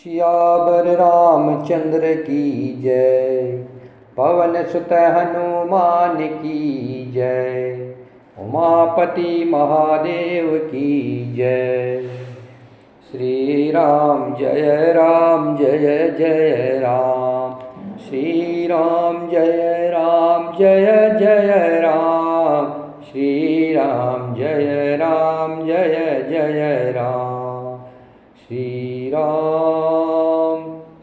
सियावर रामचंद्र की जय। पवन सुत हनुमान की जय। उमापति महादेव की जय। श्री राम जय जय राम। श्री राम जय जय राम। श्री राम जय जय राम। श्री राम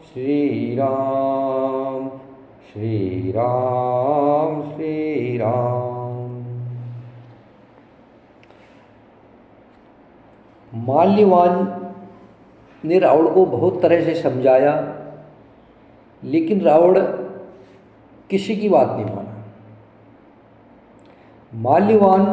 श्री राम श्री राम श्री राम। माल्यवान ने रावण को बहुत तरह से समझाया, लेकिन रावण किसी की बात नहीं माना। माल्यवान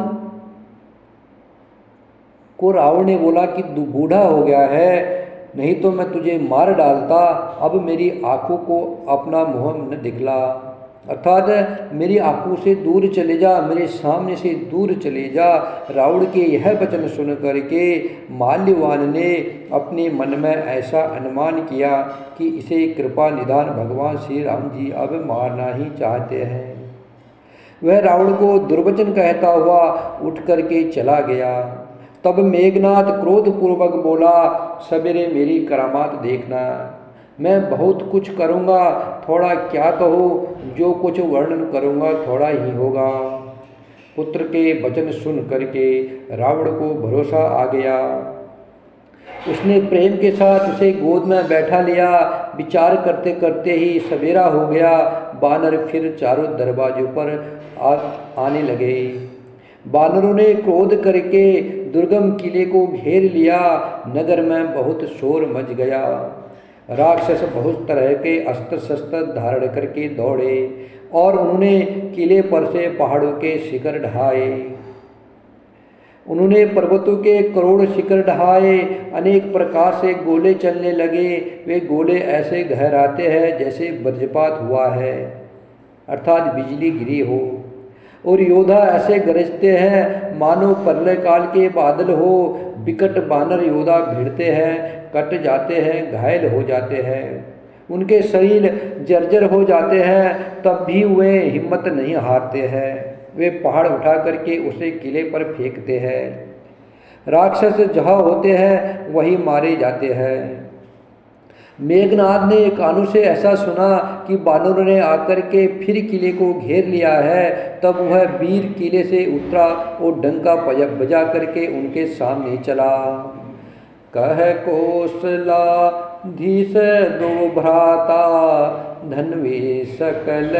को रावण ने बोला कि तू बूढ़ा हो गया है, नहीं तो मैं तुझे मार डालता। अब मेरी आंखों को अपना मुंह न दिखला, अर्थात मेरी आंखों से दूर चले जा, मेरे सामने से दूर चले जा। रावण के यह वचन सुन करके माल्यवान ने अपने मन में ऐसा अनुमान किया कि इसे कृपा निधान भगवान श्री राम जी अब मारना ही चाहते हैं। वह रावण को दुर्वचन कहता हुआ उठ करके चला गया। तब मेघनाथ क्रोधपूर्वक बोला, सवेरे मेरी करामात देखना, मैं बहुत कुछ करूँगा, थोड़ा क्या कहो, जो कुछ वर्णन करूँगा थोड़ा ही होगा। पुत्र के वचन सुन करके रावण को भरोसा आ गया। उसने प्रेम के साथ उसे गोद में बैठा लिया। विचार करते करते ही सवेरा हो गया। बानर फिर चारों दरवाजों पर आने लगे। बानरों ने क्रोध करके दुर्गम किले को घेर लिया। नगर में बहुत शोर मच गया। राक्षस बहुत तरह के अस्त्र शस्त्र धारण करके दौड़े और उन्होंने किले पर से पहाड़ों के शिखर ढहाए। उन्होंने पर्वतों के करोड़ शिखर ढहाए। अनेक प्रकार से गोले चलने लगे। वे गोले ऐसे गहराते हैं जैसे वज्रपात हुआ है, अर्थात बिजली गिरी हो। और योद्धा ऐसे गरजते हैं मानो प्रलय काल के बादल हो। विकट बानर योद्धा भिड़ते हैं, कट जाते हैं, घायल हो जाते हैं, उनके शरीर जर्जर हो जाते हैं, तब भी वे हिम्मत नहीं हारते हैं। वे पहाड़ उठा करके उसे किले पर फेंकते हैं। राक्षस जहाँ होते हैं वहीं मारे जाते हैं। मेघनाथ ने कानों से ऐसा सुना कि बानरों ने आकर के फिर किले को घेर लिया है। तब वह वीर किले से उतरा और डंका बजा करके उनके सामने चला। कह कौशलाधीश दो भ्राता, धन्वे सकल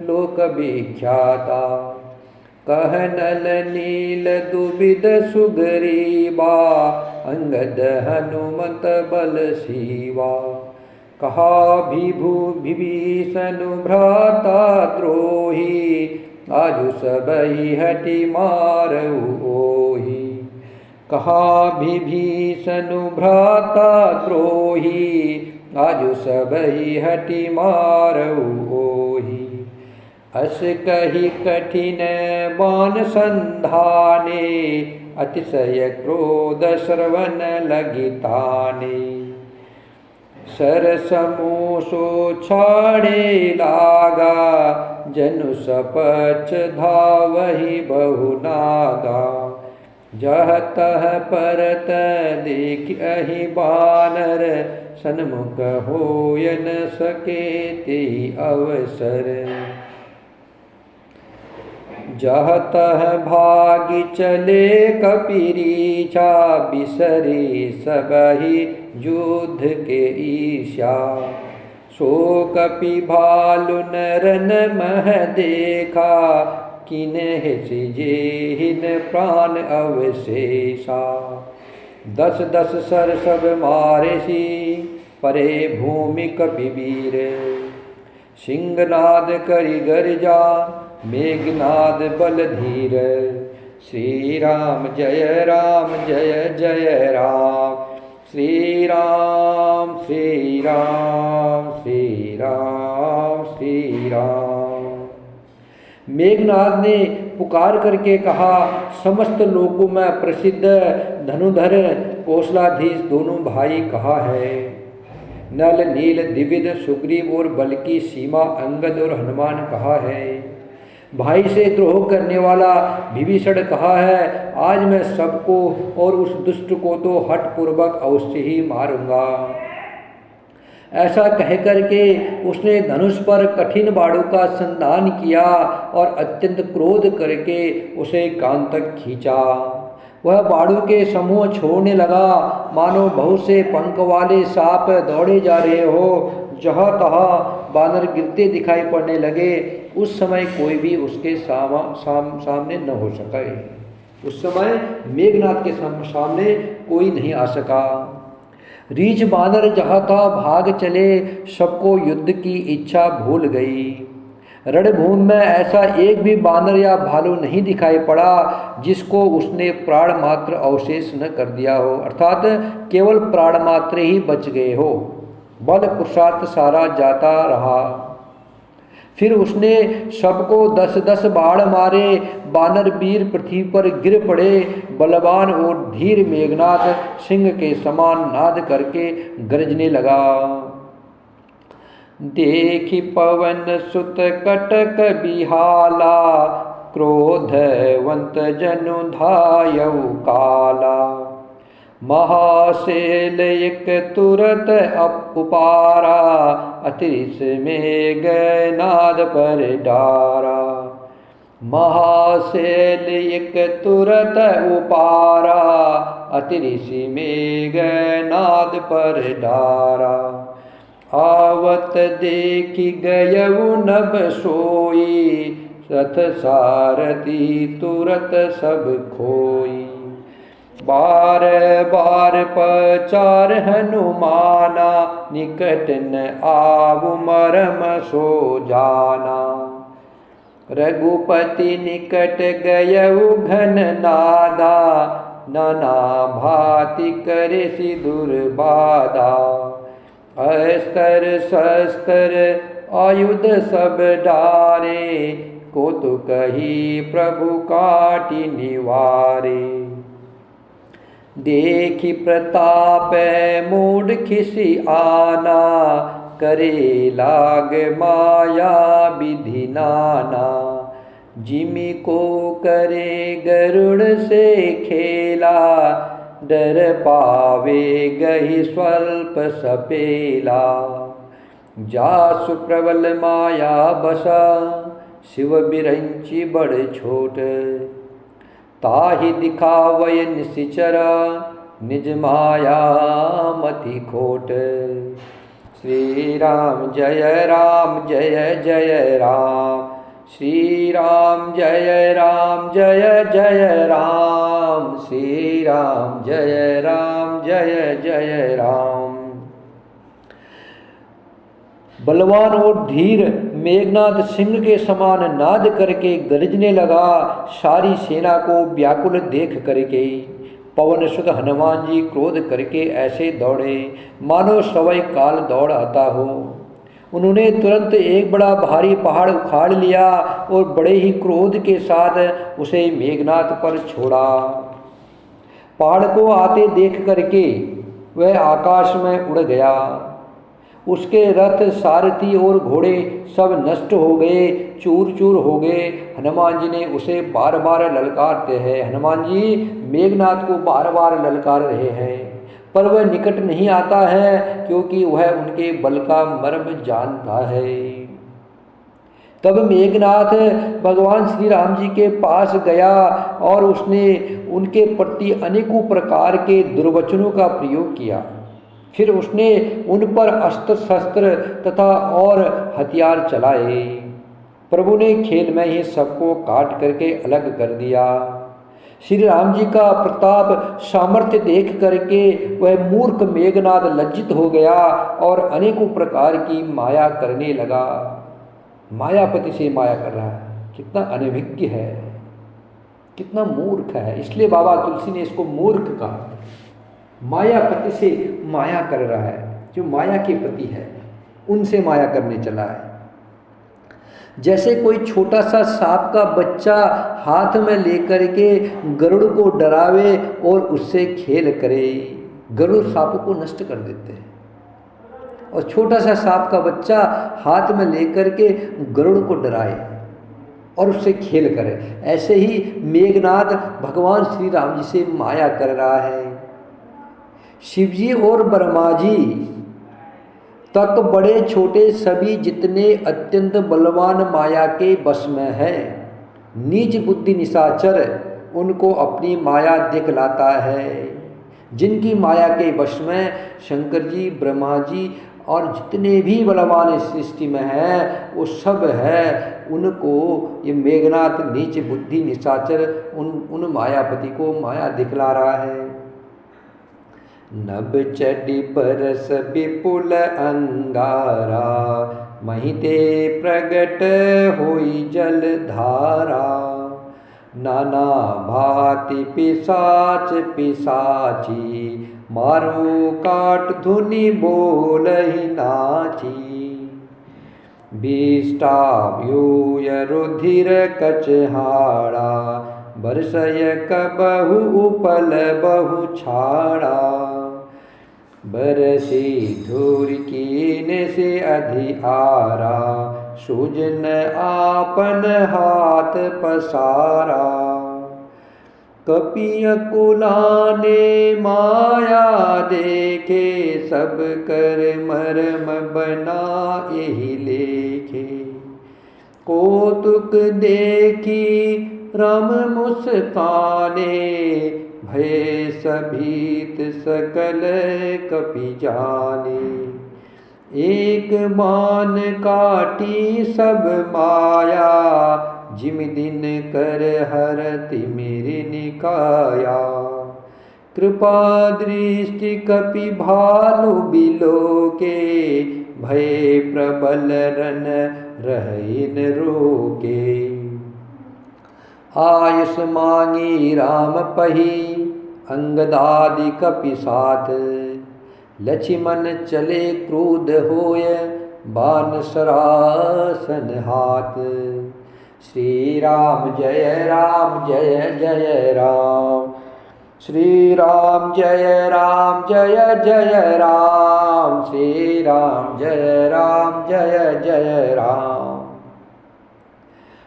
लोक विख्याता। कह नल नील दुविध सुग्रीवा, अंगद हनुमत बल शिवा। कहा विभीषण भ्राता द्रोही, आजु सबहि हटि मारऊ ओहि। कहा विभीषण भ्राता द्रोही, आजु सबहि हटि मारऊ ओहि। अस कही कठिन बाण संधाने, अतिशय क्रोध श्रवण लगिताने। सरसमोसो छाड़े लागा, जनु सपच धावहि बहु नागा। जह तह परत देख अहि बानर, सन्मुख होय न सके तेहि अवसर। जह तह भागि चले कपिरीछा, बिसरे सबहि युद्ध के ईशा। सो कपि भालु नरन मह देखा, किन्हि सिजेहिन प्राण अवशेषा। 10 सर सब मारेसी, परे भूमि कपिवीर। सिंहनाद करि गर्जा, मेघनाद बल धीर। श्री राम जय जय राम। श्री राम श्री राम श्री राम श्री राम। मेघनाद ने पुकार करके कहा, समस्त लोकों में प्रसिद्ध धनुधर कौशलाधीश दोनों भाई कहाँ है? नल नील द्विविध सुग्रीव और बल की सीमा अंगद और हनुमान कहा है। भाई से द्रोह करने वाला विभीषण कहा है। आज मैं सबको और उस दुष्ट को तो हठपूर्वक अवश्य ही मारूंगा। ऐसा कहकर के उसने धनुष पर कठिन बाणों का संधान किया और अत्यंत क्रोध करके उसे कान तक खींचा। वह बाणों के समूह छोड़ने लगा, मानो बहुत से पंख वाले सांप दौड़े जा रहे हो। जहाँ तहाँ बानर गिरते दिखाई पड़ने लगे। उस समय कोई भी उसके सामने न हो सके। उस समय मेघनाथ के सामने कोई नहीं आ सका। रीछ बानर जहाँ था भाग चले, सबको युद्ध की इच्छा भूल गई। रणभूमि में ऐसा एक भी बानर या भालू नहीं दिखाई पड़ा जिसको उसने प्राण मात्र अवशेष न कर दिया हो, अर्थात केवल प्राण मात्र ही बच गए हो। बल पुरुषार्थ सारा जाता रहा। फिर उसने सबको 10-10 बाण मारे। बानर वीर पृथ्वी पर गिर पड़े। बलवान और धीर मेघनाथ सिंह के समान नाद करके गरजने लगा। देखि पवन सुत कटक बिहाला, क्रोधवंत जनु धायउ काला। महासेल एक तुरत उपारा, अतिरिस मेघ नाद पर डारा। महासेल एक तुरत उपारा, अतिरिस मेघ नाद पर डारा। आवत देखि गयउ नभ सोई, रथ सारथी तुरत सब खोई। बार बार पचार हनुमाना, निकट न आवु मरम सो जाना। रघुपति निकट गयउ घन नादा, नाना भांति करे सिदुर बाधा। अस्त्र शस्त्र आयुध सब डारे, को तो कही प्रभु काटि निवारे। देखि प्रताप मूढ़ खिसी आना, करे लाग माया विधि नाना। जिमि को करे गरुड़ से खेला, डर पावे गहि स्वल्प सपेला। जासु प्रबल माया बसा, शिव बिरंची बड़ छोट। ताहि दिखावय निशिचर, निज माया मति खोट। श्री राम जय जय राम। श्री राम जय जय राम। श्री राम जय जय राम। बलवान और धीर मेघनाथ सिंह के समान नाद करके गरजने लगा। सारी सेना को व्याकुल देख करके पवन सुत हनुमान जी क्रोध करके ऐसे दौड़े मानो सवै काल दौड़ आता हो। उन्होंने तुरंत एक बड़ा भारी पहाड़ उखाड़ लिया और बड़े ही क्रोध के साथ उसे मेघनाथ पर छोड़ा। पहाड़ को आते देख करके वह आकाश में उड़ गया। उसके रथ सारथी और घोड़े सब नष्ट हो गए, चूर चूर हो गए। हनुमान जी ने उसे बार बार ललकारते हैं। हनुमान जी मेघनाथ को बार बार ललकार रहे हैं, पर वह निकट नहीं आता है क्योंकि वह उनके बल का मर्म जानता है। तब मेघनाथ भगवान श्री राम जी के पास गया और उसने उनके प्रति अनेकों प्रकार के दुर्वचनों का प्रयोग किया। फिर उसने उन पर अस्त्र शस्त्र तथा और हथियार चलाए। प्रभु ने खेल में ही सबको काट करके अलग कर दिया। श्री राम जी का प्रताप सामर्थ्य देख करके वह मूर्ख मेघनाथ लज्जित हो गया और अनेकों प्रकार की माया करने लगा। मायापति से माया कर रहा है, कितना अनभिज्ञ है, कितना मूर्ख है। इसलिए बाबा तुलसी ने इसको मूर्ख कहा। मायापति से माया कर रहा है, जो माया के पति है उनसे माया करने चला है। जैसे कोई छोटा सा सांप का बच्चा हाथ में लेकर के गरुड़ को डरावे और उससे खेल करे। गरुड़ सांप को नष्ट कर देते हैं। और छोटा सा सांप का बच्चा हाथ में लेकर के गरुड़ को डराए और उससे खेल करे। ऐसे ही मेघनाद भगवान श्री राम जी से माया कर रहा है। शिव जी और ब्रह्मा जी तक बड़े छोटे सभी जितने अत्यंत बलवान माया के वश में हैं, नीच बुद्धि निशाचर उनको अपनी माया दिखलाता है। जिनकी माया के वश में शंकर जी, ब्रह्मा जी और जितने भी बलवान इस सृष्टि में हैं वो सब है, उनको ये मेघनाथ नीच बुद्धि निशाचर उन मायापति को माया दिखला रहा है। नभ चढ़ी बरस विपुल अंगारा, महिते प्रगट होई जल धारा। नाना भांति पिशाच पिशाची, मारो काट धुनि बोलहि नाची। विष्टा व्यूय रुधिर कचहाड़ा, बरसय कबहु उपल बहु छाड़ा। बरसी धूर कीने से अधिआरा, सुजन आपन हाथ पसारा। कपिय कुलाने माया देखे, सब कर मरम बना यही लेखे। कौतुक देखी राम मुस्काने, भय सभीत सकल कपि जाने। एक बाण काटी सब माया, जिम दिन कर हरति मेरी निकाया। कृपा दृष्टि कपि भालु बिलोके, भय प्रबल रन रहिन रोके। आयुष मांगी राम पही, अंगदादि कपि साथ। लक्ष्मण चले क्रोध होय, बाण सरासन हाथ। श्री राम जय जय राम, श्री राम जय जय राम, श्री राम जय राम।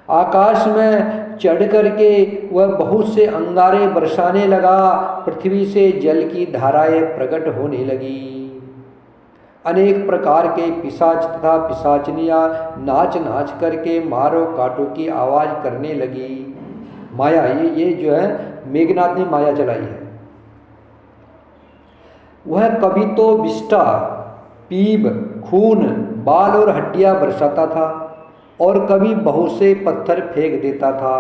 आकाश में चढ़ करके वह बहुत से अंगारे बरसाने लगा, पृथ्वी से जल की धाराएं प्रकट होने लगी। अनेक प्रकार के पिशाच तथा पिशाचनियाँ नाच नाच करके मारो काटो की आवाज़ करने लगी। माया ये जो है मेघनाथ ने माया चलाई है। वह कभी तो विष्ठा, पीप, खून, बाल और हड्डियाँ बरसाता था और कभी बहुत से पत्थर फेंक देता था।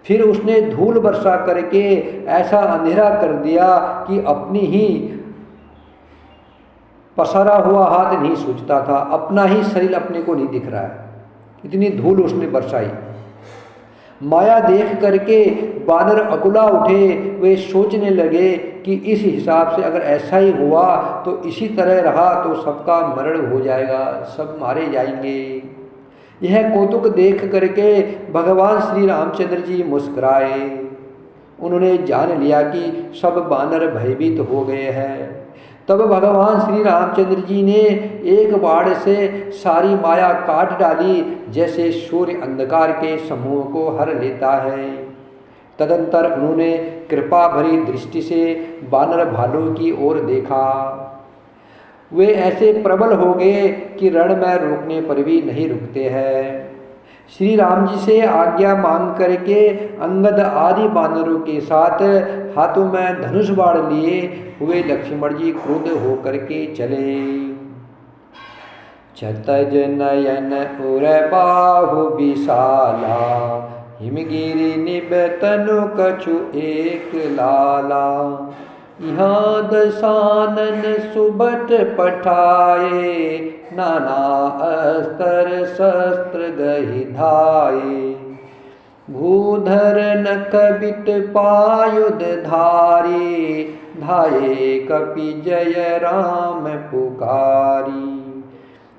फिर उसने धूल वर्षा करके ऐसा अंधेरा कर दिया कि अपनी ही पसारा हुआ हाथ नहीं सूझता था, अपना ही शरीर अपने को नहीं दिख रहा है, इतनी धूल उसने बरसाई। माया देख करके बानर अकुला उठे। वे सोचने लगे कि इस हिसाब से अगर ऐसा ही हुआ तो इसी तरह रहा तो सबका मरण हो जाएगा, सब मारे जाएंगे। यह कौतुक देख करके भगवान श्री रामचंद्र जी मुस्कुराए। उन्होंने जान लिया कि सब बानर भयभीत हो गए हैं। तब भगवान श्री रामचंद्र जी ने एक बाण से सारी माया काट डाली, जैसे सूर्य अंधकार के समूह को हर लेता है। तदंतर उन्होंने कृपा भरी दृष्टि से बानर भालू की ओर देखा। वे ऐसे प्रबल हो गए कि रण में रोकने पर भी नहीं रुकते हैं। श्री राम जी से आज्ञा मांग करके अंगद आदि बानरों के साथ हाथों में धनुष बाण लिए हुए लक्ष्मण जी क्रुद्ध होकर के चले। छतज नयन उर बाहु विशाला, हिमगिरि निब तनु कछु एक लाला। यहाँ दशानन सुबट पठाए, नाना अस्त्र शस्त्र गहि धाये। भूधर नख बिट पायुध धारी, धाये कपि जय राम पुकारी।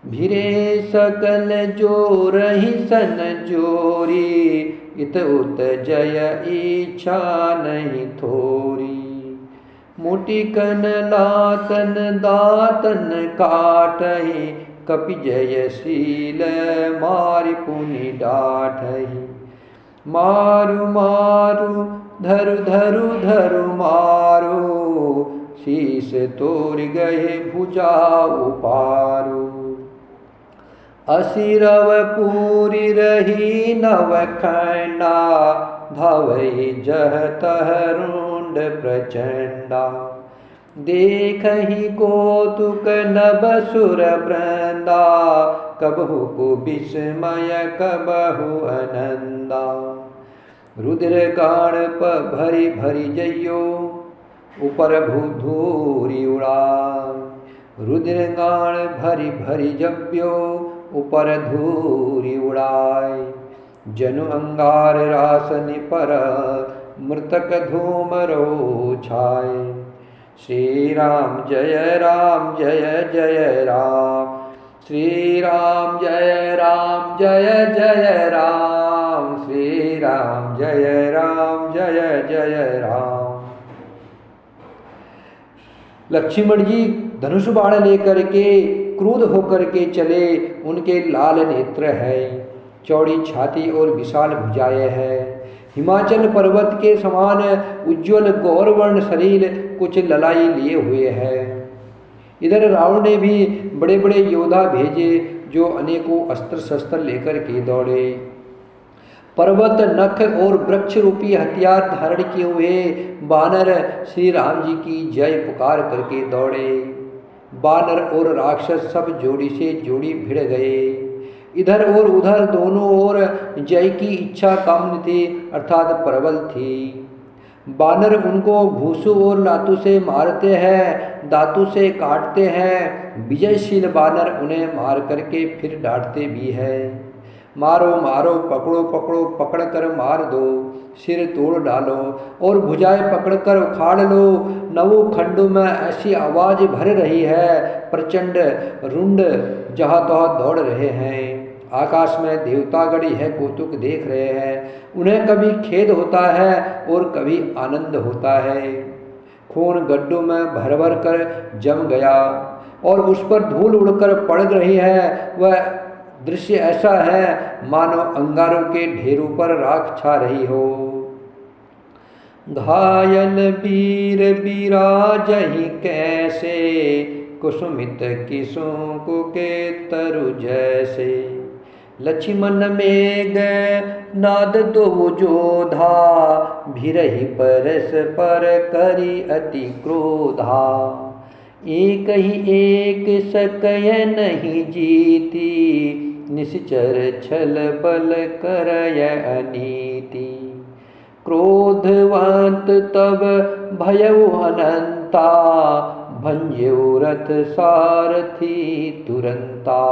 भिरे सकल जोरहि सन जोरी, इत उत जय इच्छा नहीं थोरी। मुटिकन लातन दातन काटहि, कपि जयशील मारि पुनि डाठहि। मारु मारु धरु धरु धरु मारो, शीस तोड़ गए भुजा उपारो। असिरव पूरी रही नवखंडा, धवई जह तह रुंड प्रचंडा। देखहि कौतुक नभ सुर वृंदा, कबहु कुविस्मय कबहु आनंदा। रुद्र गाणप भरि भरि जइयो, ऊपर धूरी उड़ाय। रुद्र गाण भरि भरि जप्यो, ऊपर धूरी उड़ाय। जनु अंगार रासन पर, मृतक धूम रो छाय। श्री राम जय जय राम, श्री राम जय जय राम, श्री राम जय जय राम। लक्ष्मण जी धनुष बाण लेकर के क्रुद्ध होकर के चले। उनके लाल नेत्र है, चौड़ी छाती और विशाल भुजाएं हैं। हिमाचल पर्वत के समान उज्ज्वल गौरवर्ण शरीर, कुछ ललाई लिए हुए है। इधर रावण ने भी बड़े बड़े योद्धा भेजे, जो अनेकों अस्त्र शस्त्र लेकर के दौड़े। पर्वत नख और वृक्ष रूपी हथियार धारण किए हुए बानर श्री राम जी की जय पुकार करके दौड़े। बानर और राक्षस सब जोड़ी से जोड़ी भिड़ गए। इधर और उधर दोनों ओर जय की इच्छा कामनी थी, अर्थात प्रबल थी। बानर उनको घूसू और लातू से मारते हैं, दांतों से काटते हैं। विजयशील बानर उन्हें मार करके फिर डांटते भी है। मारो मारो, पकड़ो पकड़ो, पकड़ कर मार दो, सिर तोड़ डालो और भुजाएं पकड़ कर उखाड़ लो। नवों खंडों में ऐसी आवाज भर रही है, प्रचंड रुंड जहाँ तहाँ दौड़ रहे हैं। आकाश में देवतागण यह कौतुक देख रहे हैं। उन्हें कभी खेद होता है और कभी आनंद होता है। खून गड्ढों में भर भर कर जम गया और उस पर धूल उड़कर पड़ रही है। वह दृश्य ऐसा है मानो अंगारों के ढेरों पर राख छा रही हो। घायल वीर बिराजहि कैसे, कुसुमित किसुम के तरु जैसे। लक्ष्मण मेघ नाद दो जोधा, भिरहि परस पर करी अति क्रोधा। एक ही एक सकय नहीं जीती, निश्चर छल बल करय अनीति। क्रोधवंत तब भयउ अनंता, भंजऊ रथ सारथी तुरंता।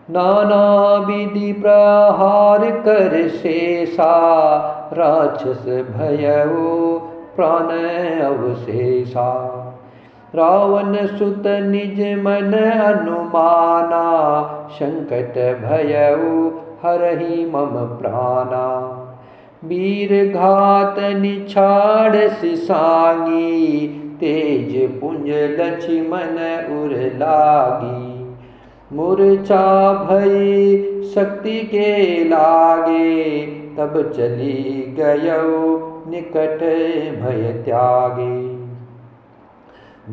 नाना विधि प्रहार कर शेषा, राक्षस भयउ प्राण अवशेषा। रावण सुत निज मन अनुमाना, संकट भयउ हरहि मम प्राणा। वीर घात निछाड़ सिसांगी, तेज पुंज लक्ष्मण उर लागी। मूर्छा भई शक्ति के लागे, तब चली गयौ निकट भय त्यागे।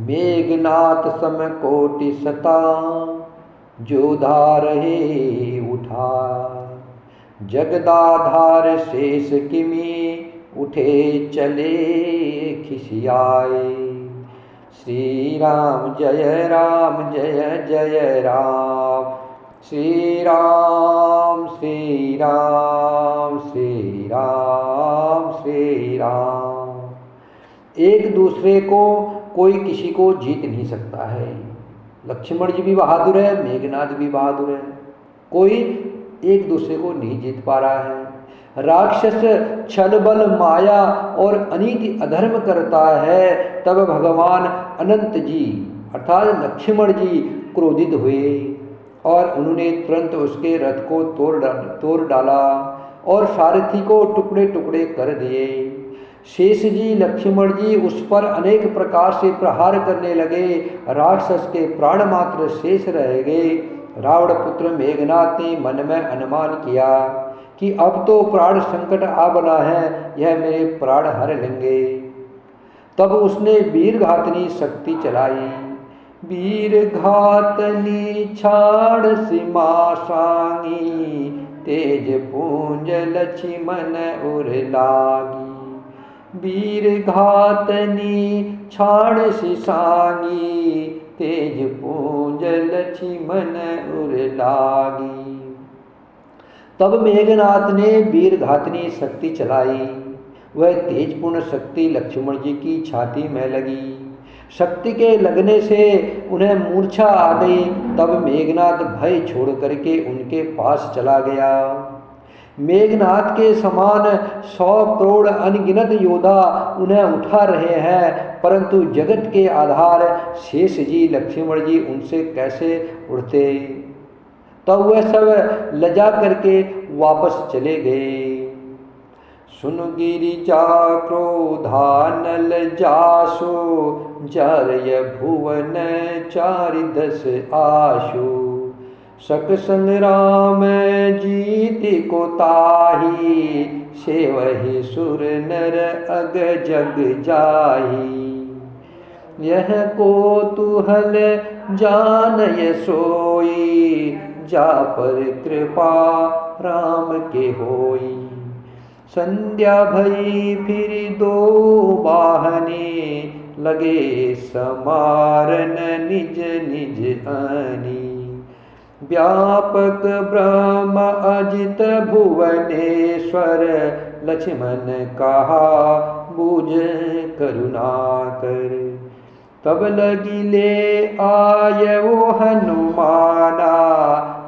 मेघनाथ सम कोटि सता, जोधा रहे उठा। जगदाधार शेष किमी, उठे चले खिसियाए। श्री राम जय जय राम, श्री राम श्री राम श्री राम श्री राम। एक दूसरे को कोई किसी को जीत नहीं सकता है। लक्ष्मण जी भी बहादुर है, मेघनाथ भी बहादुर है। कोई एक दूसरे को नहीं जीत पा रहा है। राक्षस छल बल माया और अनीति अधर्म करता है, तब भगवान अनंत जी अर्थात लक्ष्मण जी क्रोधित हुए और उन्होंने तुरंत उसके रथ को तोड़ डाला और सारथी को टुकड़े टुकड़े कर दिए। शेष जी लक्ष्मण जी उस पर अनेक प्रकार से प्रहार करने लगे। राक्षस के प्राण मात्र शेष रह गए। रावण पुत्र मेघनाथ ने मन में अनुमान किया कि अब तो प्राण संकट आ बना है, यह मेरे प्राण हर लेंगे। तब उसने वीरघातनी शक्ति चलाई। वीरघातनी छाड़ सीमा सांगी, तेज पूंज लक्ष्मण उर लागी। वीरघातनी छाड़ सी सांगी, तेज पूंज लक्ष्मण उर लागी। तब मेघनाथ ने वीरघातनी शक्ति चलाई। वह तेजपूर्ण शक्ति लक्ष्मण जी की छाती में लगी। शक्ति के लगने से उन्हें मूर्छा आ गई। तब मेघनाथ भय छोड़ करके उनके पास चला गया। मेघनाथ के समान 100 करोड़ अनगिनत योद्धा उन्हें उठा रहे हैं, परंतु जगत के आधार शेष जी लक्ष्मण जी उनसे कैसे उड़ते। तब वह सब लजा करके वापस चले गए। सुन गिरिजा क्रोधानल जासो, जरय भुवन 410 आशु। सक संग्राम जीत को ताही, सेवहि सुर नर अग जग जाही। यह कोतूहल जानय सोई, जा पर कृपा राम के होई। संध्या भई फिर 2 बाहने, लगे समारन निज निज आनी। व्यापक ब्रह्म अजित भुवनेश्वर, लक्ष्मण कहा बूझ करुणा कर। तब लगिले आयवो हनुमाना,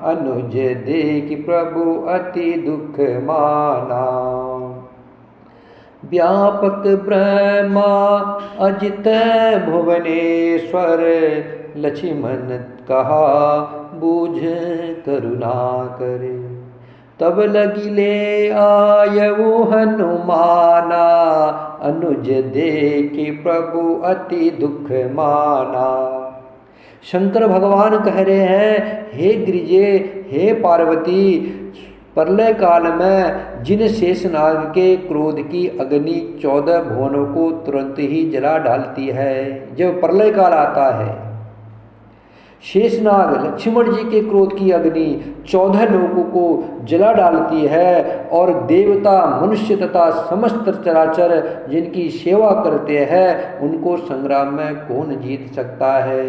अनुज देख प्रभु अति दुख माना। व्यापक ब्रह्मा अजित भुवनेश्वर, लक्ष्मण कहा बूझ करुणा करे। तब लगिले आयवो हनुमाना, अनुज देखि प्रभु अति दुख माना। शंकर भगवान कह रहे हैं, हे गिरिजे, हे पार्वती, प्रलय काल में जिन शेषनाग के क्रोध की अग्नि 14 भुवनों को तुरंत ही जला डालती है। जब प्रलय काल आता है, शेषनाग लक्ष्मण जी के क्रोध की अग्नि 14 लोगों को जला डालती है, और देवता मनुष्य तथा समस्त चराचर जिनकी सेवा करते हैं उनको संग्राम में कौन जीत सकता है।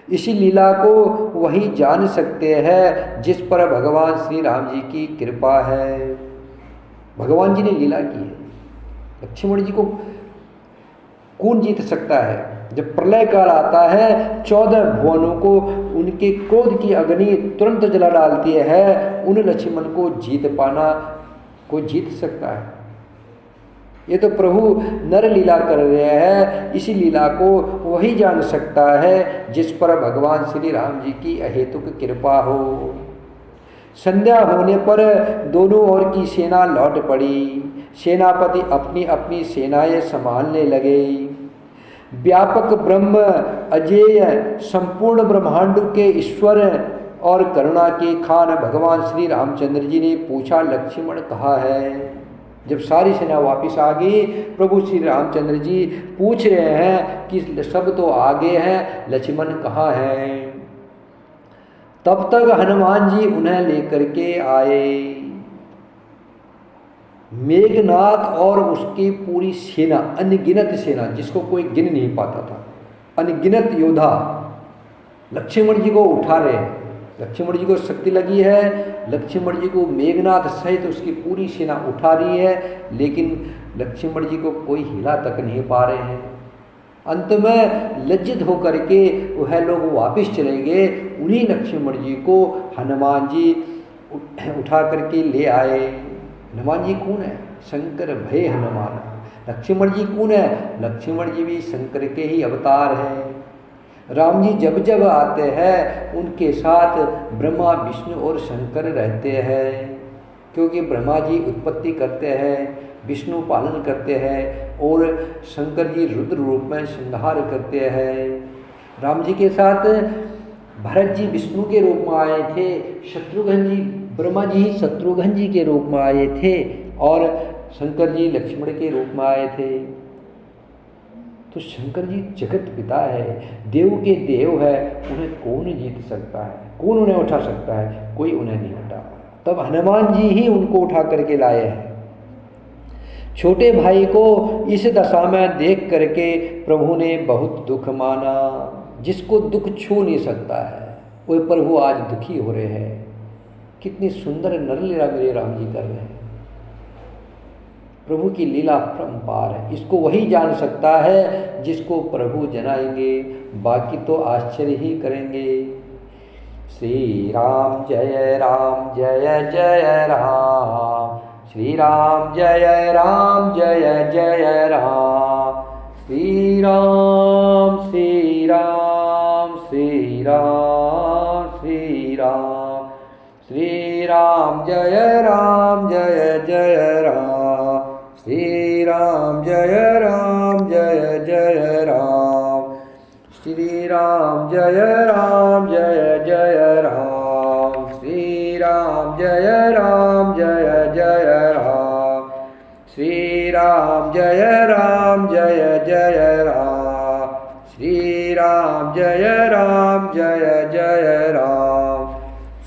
इसी लीला को वही जान सकते हैं जिस पर भगवान श्री राम जी की कृपा है। भगवान जी ने लीला की है, लक्ष्मण जी को कौन जीत सकता है। जब प्रलय काल आता है, 14 भुवनों को उनके क्रोध की अग्नि तुरंत जला डालती है, उन लक्ष्मण को जीत पाना कोई जीत सकता है। ये तो प्रभु नर लीला कर रहे हैं। इसी लीला को वही जान सकता है जिस पर भगवान श्री राम जी की अहेतुक कृपा हो। संध्या होने पर दोनों ओर की सेना लौट पड़ी। सेनापति अपनी अपनी सेनाएं संभालने लगे। व्यापक ब्रह्म अजेय संपूर्ण ब्रह्मांड के ईश्वर और करुणा के खान भगवान श्री रामचंद्र जी ने पूछा, लक्ष्मण कहाँ है। जब सारी सेना वापस आ गई, प्रभु श्री रामचंद्र जी पूछ रहे हैं कि सब तो आगे हैं, लक्ष्मण कहाँ हैं। तब तक हनुमान जी उन्हें लेकर के आए। मेघनाथ और उसकी पूरी सेना, अनगिनत सेना जिसको कोई गिन नहीं पाता था, अनगिनत योद्धा लक्ष्मण जी को उठा रहे हैं। लक्ष्मण जी को शक्ति लगी है, लक्ष्मण जी को मेघनाथ सहित उसकी पूरी सेना उठा रही है, लेकिन लक्ष्मण जी को कोई हिला तक नहीं पा रहे हैं। अंत में लज्जित होकर के वह लोग वापस चले गए। उन्हीं लक्ष्मण जी को हनुमान जी उठा करके ले आए। हनुमान जी कौन है? शंकर भय हनुमान। लक्ष्मण जी कौन है? लक्ष्मण जी भी शंकर के ही अवतार हैं। राम जी जब जब आते हैं उनके साथ ब्रह्मा, विष्णु और शंकर रहते हैं, क्योंकि ब्रह्मा जी उत्पत्ति करते हैं, विष्णु पालन करते हैं और शंकर जी रुद्र रूप में संहार करते हैं। राम जी के साथ भरत जी विष्णु के रूप में आए थे, शत्रुघ्न जी ब्रह्मा जी शत्रुघ्न जी के रूप में आए थे और शंकर जी लक्ष्मण के रूप में आए थे। तो शंकर जी जगत पिता है, देव के देव है, उन्हें कौन जीत सकता है, कौन उन्हें उठा सकता है, कोई उन्हें नहीं उठा पाया। तब हनुमान जी ही उनको उठा करके लाए हैं। छोटे भाई को इस दशा में देख करके प्रभु ने बहुत दुख माना, जिसको दुख छू नहीं सकता है वो प्रभु आज दुखी हो रहे हैं। कितनी सुंदर नरलीला मेरे राम जी कर रहे हैं। प्रभु की लीला परंपार है, इसको वही जान सकता है जिसको प्रभु जनाएंगे, बाकी तो आश्चर्य ही करेंगे। श्री राम जय राम जय जय राम, श्री राम जय राम जय जय राम, श्री राम श्री राम श्री राम श्री राम, श्री राम जय जय राम, श्री राम जय जय राम, श्री राम जय जय राम, श्री राम जय जय राम, श्री राम जय जय राम, श्री राम जय जय राम।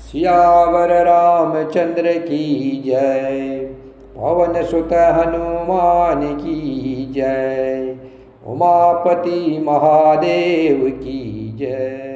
सियावर रामचंद्र की जय, पवन सुत हनुमान की जय, उमापति महादेव की जय।